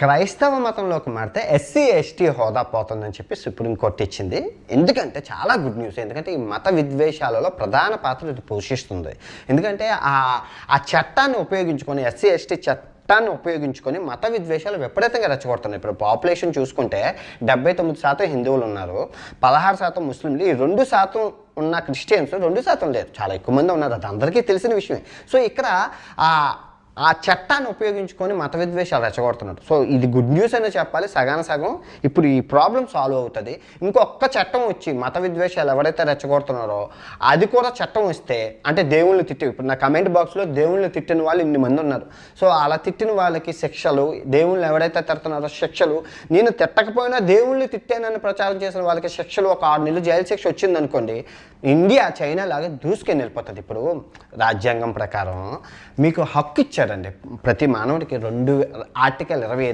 క్రైస్తవ మతంలోకి మారితే ఎస్సీ ఎస్టీ హోదా పోతుందని చెప్పి సుప్రీంకోర్టు ఇచ్చింది. ఎందుకంటే చాలా గుడ్ న్యూస్. ఎందుకంటే ఈ మత విద్వేషాలలో ప్రధాన పాత్ర ఇది పోషిస్తుంది. ఎందుకంటే ఆ చట్టాన్ని ఉపయోగించుకొని ఎస్సీ ఎస్టీ చట్టాన్ని ఉపయోగించుకొని మత విద్వేషాలు విపరీతంగా రెచ్చగొడుతున్నాయి. ఇప్పుడు పాపులేషన్ చూసుకుంటే 79% హిందువులు ఉన్నారు, 16% ముస్లింలు, ఈ 2% ఉన్న క్రిస్టియన్స్ 2% లేరు, చాలా ఎక్కువ మంది ఉన్నారు. అది అందరికీ తెలిసిన విషయమే. సో ఇక్కడ ఆ చట్టాన్ని ఉపయోగించుకొని మత విద్వేషాలు రెచ్చగొడుతున్నారు. సో ఇది గుడ్ న్యూస్ అనే చెప్పాలి. సగం ఇప్పుడు ఈ ప్రాబ్లం సాల్వ్ అవుతుంది. ఇంకొక చట్టం వచ్చి మత విద్వేషాలు ఎవరైతే రెచ్చగొడుతున్నారో అది కూడా చట్టం వస్తే, అంటే దేవుళ్ళని ఇప్పుడు నా కమెంట్ బాక్స్లో దేవుళ్ళని తిట్టిన వాళ్ళు ఇన్ని మంది ఉన్నారు. సో అలా తిట్టిన వాళ్ళకి శిక్షలు, దేవుళ్ళని ఎవరైతే తిడుతున్నారో శిక్షలు, నేను తిట్టకపోయినా దేవుళ్ళని తిట్టానని ప్రచారం చేసిన వాళ్ళకి శిక్షలు, ఒక 6 నెలలు జైలు శిక్ష వచ్చిందనుకోండి, ఇండియా చైనా లాగా దూసుకొని వెళ్ళిపోతుంది. ఇప్పుడు రాజ్యాంగం ప్రకారం మీకు హక్కు ఇచ్చారండి, ప్రతి మానవుడికి ఆర్టికల్ 25